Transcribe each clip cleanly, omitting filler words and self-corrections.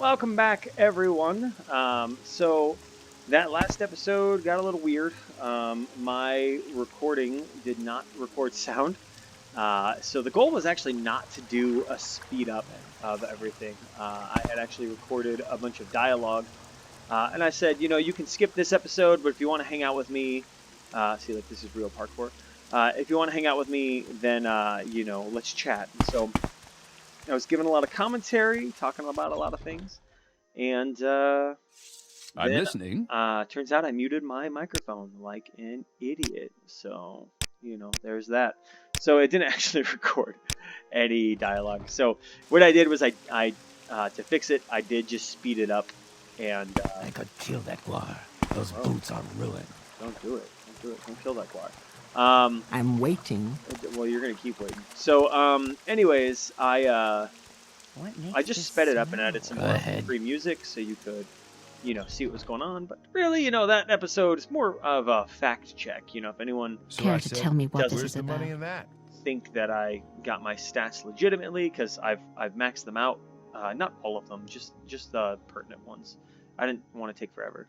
Welcome back, everyone. So that last episode got a little weird. My recording did not record sound. So the goal was actually not to do a speed up of everything. I had actually recorded a bunch of dialogue, and I said, you can skip this episode, but if you want to hang out with me, see, like this is real parkour. If you want to hang out with me, then let's chat. And so I was giving a lot of commentary, talking about a lot of things, and I'm listening. Turns out I muted my microphone like an idiot. So, there's that. So it didn't actually record any dialogue. So what I did was I to fix it, I did just speed it up, and I could kill that guar. Those boots are ruined. Don't do it. Don't do it. Don't kill that guar. I'm waiting. Well, you're gonna keep waiting. So, anyways, I just sped it up and added some more free music so you could, see what was going on. But really, that episode is more of a fact check. If anyone Care to tell me what this Where's is the about? money in that? think that I got my stats legitimately, because I've maxed them out. Not all of them, just the pertinent ones. I didn't want to take forever.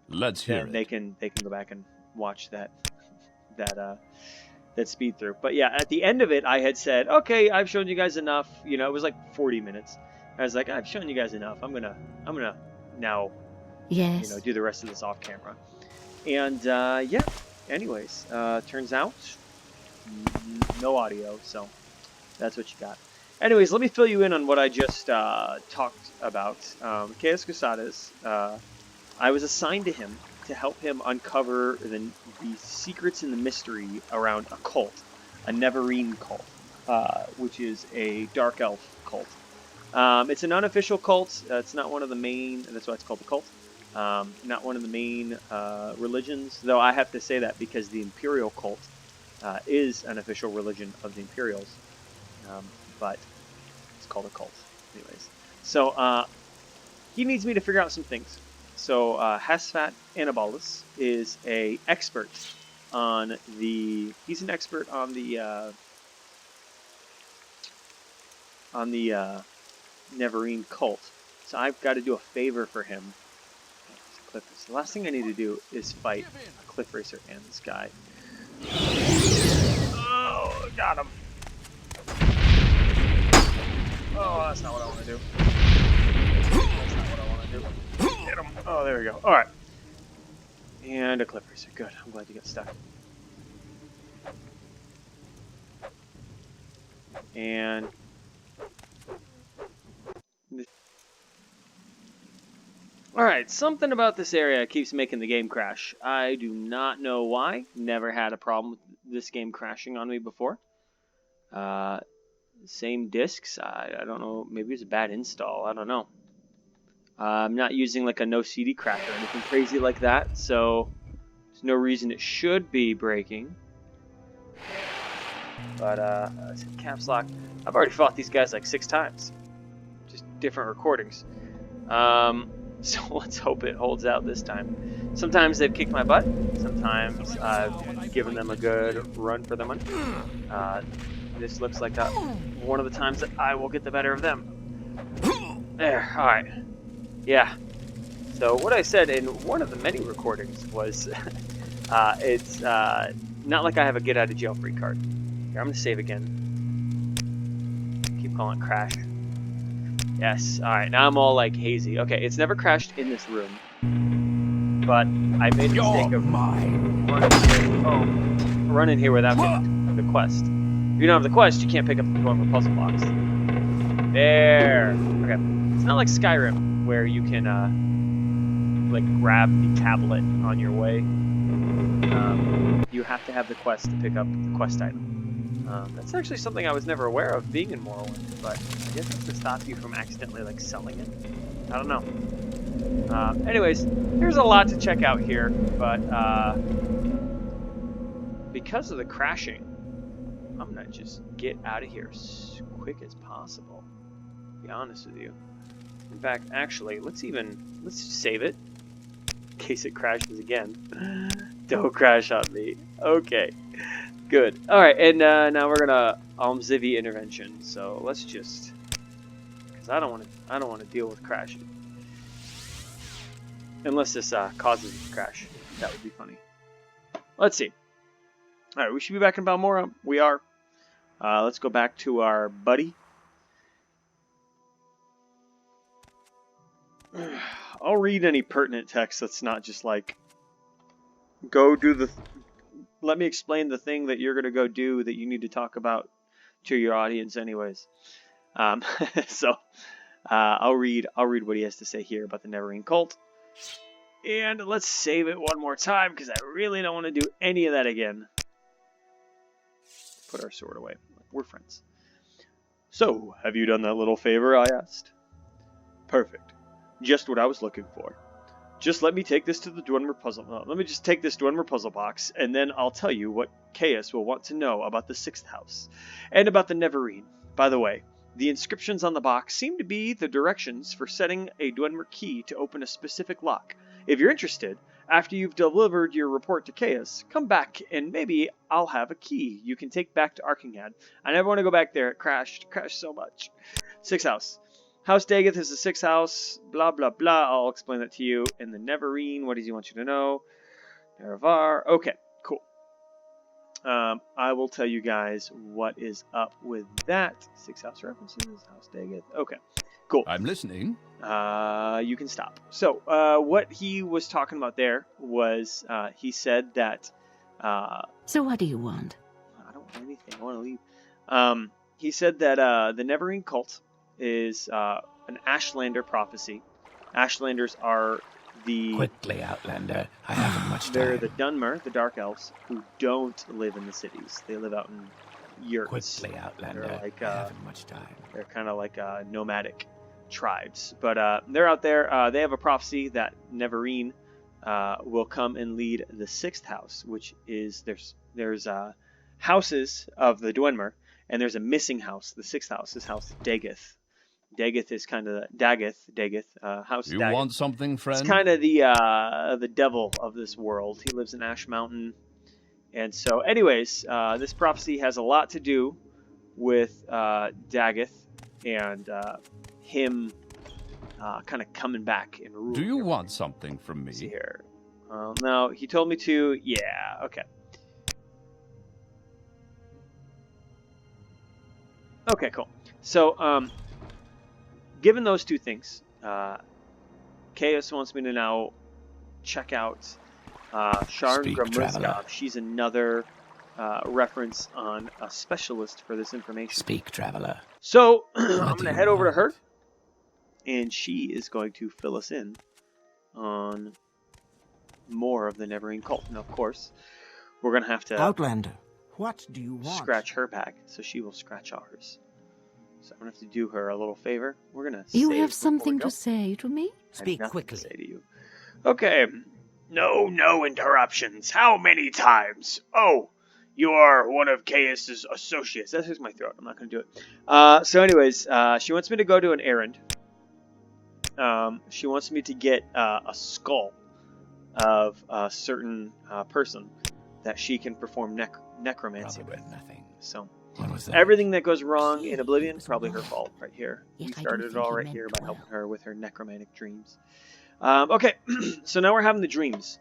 Let's hear Then it. they can go back and watch that speed through. But yeah, at the end of it, I had said, okay, I've shown you guys enough. It was like 40 minutes. I was like, I've shown you guys enough. I'm gonna now, Yes. do the rest of this off camera. And yeah. Anyways, turns out no audio, so that's what you got. Anyways, let me fill you in on what I just talked about. Chaos Crusadas. I was assigned to him to help him uncover the secrets and the mystery around a cult, a Neverine cult, which is a dark elf cult. It's an unofficial cult. It's not one of the main, that's why it's called the cult. Not one of the main religions, though I have to say that because the Imperial cult is an official religion of the Imperials, but it's called a cult, anyways. So he needs me to figure out some things. So Hasfat Anabolus is an expert on the. He's an expert on the Neverine cult. So I've got to do a favor for him. The last thing I need to do is fight a Cliff Racer and this guy. Oh, got him. Oh, that's not what I want to do. That's not what I want to do. Get him. Oh, there we go. Alright. And a Cliff Racer. Good. I'm glad you got stuck. And alright, something about this area keeps making the game crash. I do not know why. Never had a problem with this game crashing on me before. Same discs. I don't know. Maybe it's a bad install. I don't know. I'm not using like a no CD cracker or anything crazy like that, so there's no reason it should be breaking. But caps lock. I've already fought these guys like 6 times, just different recordings. So let's hope it holds out this time. Sometimes they've kicked my butt. Sometimes I've given them a good run for their money. This looks like one of the times that I will get the better of them. There. All right. Yeah. So what I said in one of the many recordings was, it's not like I have a get out of jail free card. Here, I'm gonna save again. Keep calling it crash. Yes. All right. Now I'm all like hazy. Okay. It's never crashed in this room, but I made a mistake of running here without getting the quest. If you don't have the quest, you can't pick up the normal puzzle box. There. Okay. It's not like Skyrim, where you can like grab the tablet on your way. You have to have the quest to pick up the quest item. That's actually something I was never aware of being in Morrowind, but I guess it's to stop you from accidentally like selling it. I don't know. Anyways, there's a lot to check out here, but because of the crashing, I'm gonna just get out of here as quick as possible. To be honest with you. In fact, actually, let's save it in case it crashes again. Don't crash on me. Okay, good. All right, and now we're gonna Almzivi intervention. So let's just because I don't want to deal with crashing. Unless this causes it to crash. That would be funny. Let's see. Alright, we should be back in Balmora. We are. Let's go back to our buddy. I'll read any pertinent text that's not just like, go do the... let me explain the thing that you're going to go do that you need to talk about to your audience anyways. So, I'll read what he has to say here about the Neverine cult. And let's save it one more time, because I really don't want to do any of that again. Put our sword away. We're friends. So, have you done that little favor, I asked. Perfect. Just what I was looking for. Just let me take this to the Dwemer puzzle. Let me just take this Dwemer puzzle box, and then I'll tell you what Chaos will want to know about the 6th house, and about the Neverine. By the way, the inscriptions on the box seem to be the directions for setting a Dwemer key to open a specific lock. If you're interested, after you've delivered your report to Chaos, come back and maybe I'll have a key you can take back to Arkinghad. I never want to go back there. It crashed so much. 6th house. House Daggeth is the 6th house. Blah, blah, blah. I'll explain that to you. And the Neverine, what does he want you to know? Nerevar. Okay, cool. I will tell you guys what is up with that. 6th house references. House Daggeth. Okay. Cool. I'm listening. You can stop. So, what he was talking about there was, he said that, So what do you want? I don't want anything. I want to leave. He said that, the Neverine cult is, an Ashlander prophecy. Ashlanders are the... Quickly, Outlander. I haven't much time. They're the Dunmer, the Dark Elves, who don't live in the cities. They live out in yurts. Quickly, Outlander. They're like, I haven't much time. They're kind of like, nomadic tribes, but they're out there. They have a prophecy that Neverine will come and lead the 6th house, which is there's houses of the Dwemer, and there's a missing house. The 6th house is House Daggeth. Daggeth is kind of Daggeth, House. You Daggeth. Want something, friend? It's kind of the devil of this world. He lives in Ash Mountain, and so, anyways, this prophecy has a lot to do with Daggeth and him kind of coming back and ruling. Do you want something from me? Let's see here. No, he told me to. Yeah, okay. Okay, cool. So, given those two things, Chaos wants me to now check out Sharn Gramuzgov. She's another reference on a specialist for this information. Speak, traveler. So, I'm going to head over to her, and she is going to fill us in on more of the Neverine cult. And of course, we're going to have to Outlander, what do you want? scratch her back, so she will scratch ours. So I'm going to have to do her a little favor. We're going to You save have before something we go. to say to me? I have Speak nothing quickly. to say to you. Okay. No interruptions. How many times? Oh, you are one of Chaos's associates. That hurts my throat. I'm not going to do it. So anyways, she wants me to go to an errand. She wants me to get a skull of a certain person that she can perform necromancy Probably with. nothing. So What was that? everything that goes wrong in Oblivion, probably her fault right here. Yes, We I do started it think all he right meant here by well. helping her with her necromantic dreams. Okay, so now we're having the dreams.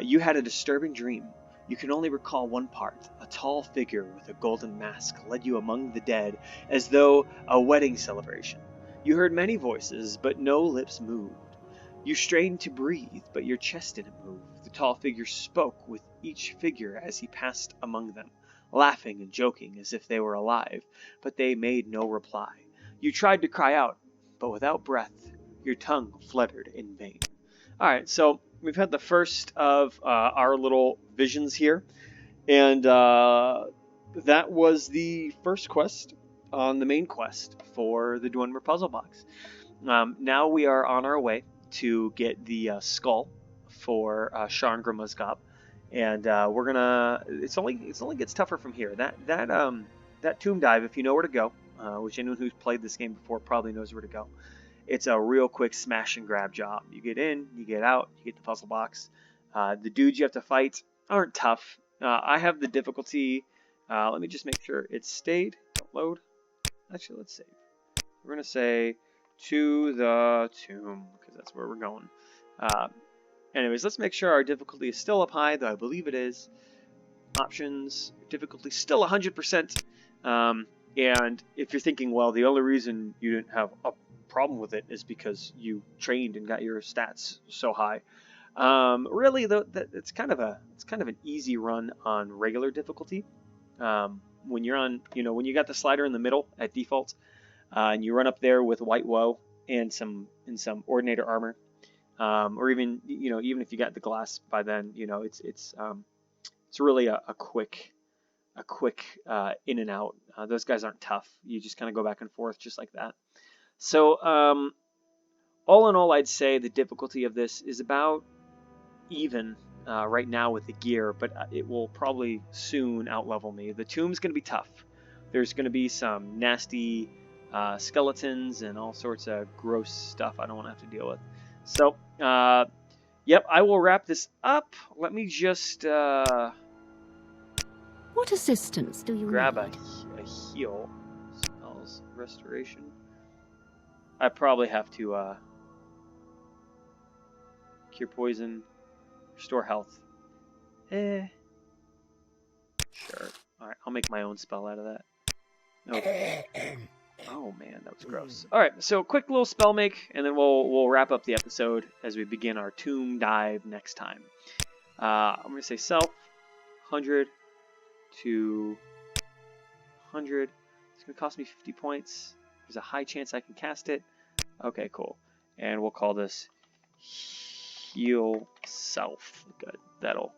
You had a disturbing dream. You can only recall one part. A tall figure with a golden mask led you among the dead as though a wedding celebration. You heard many voices, but no lips moved. You strained to breathe, but your chest didn't move. The tall figure spoke with each figure as he passed among them, laughing and joking as if they were alive, but they made no reply. You tried to cry out, but without breath, your tongue fluttered in vain. Alright, so we've had the first of our little visions here, and that was the first quest on the main quest for the Dwemer puzzle box. Now we are on our way to get the skull for Sharn Gramuzgov, and we're gonna. It only gets tougher from here. That tomb dive, if you know where to go, which anyone who's played this game before probably knows where to go. It's a real quick smash and grab job. You get in, you get out, you get the puzzle box. The dudes you have to fight aren't tough. I have the difficulty. Let me just make sure it stayed. Don't load. Actually, let's save. We're going to say to the tomb, because that's where we're going. Anyways, let's make sure our difficulty is still up high, though I believe it is. Options, difficulty still 100%. And if you're thinking, well, the only reason you didn't have a problem with it is because you trained and got your stats so high. Really, though, it's kind of an easy run on regular difficulty. When you're on, when you got the slider in the middle at default, and you run up there with white woe and some ordinator armor, or even if you got the glass by then, it's really a quick in and out. Those guys aren't tough. You just kind of go back and forth just like that. So all in all, I'd say the difficulty of this is about even right now with the gear, but it will probably soon outlevel me. The tomb's going to be tough. There's going to be some nasty skeletons and all sorts of gross stuff I don't want to have to deal with. So, yep, I will wrap this up. Let me just What assistance do you grab need? a heal. Spells restoration. I probably have to cure poison, restore health. Sure. All right, I'll make my own spell out of that. Okay. Oh man, that was gross. All right, so quick little spell make, and then we'll wrap up the episode as we begin our tomb dive next time. I'm gonna say self 100 to 100. It's gonna cost me 50 points. There's a high chance I can cast it. Okay, cool. And we'll call this heal self. Good. That'll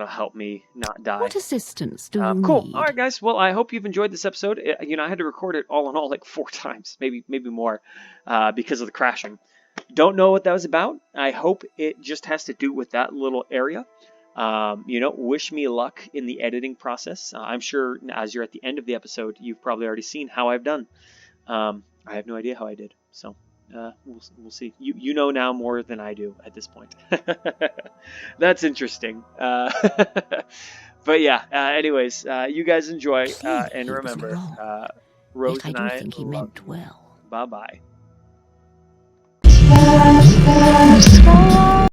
help me not die. What assistance do you cool. need? All right, guys. Well, I hope you've enjoyed this episode. I had to record it all in all like 4 times, maybe more, because of the crashing. Don't know what that was about. I hope it just has to do with that little area. Wish me luck in the editing process. I'm sure as you're at the end of the episode, you've probably already seen how I've done. I have no idea how I did. So we'll see. You know now more than I do at this point. That's interesting. But yeah, anyways, you guys enjoy, and remember, Rose Yet I and do I think he love meant you. well. Bye-bye.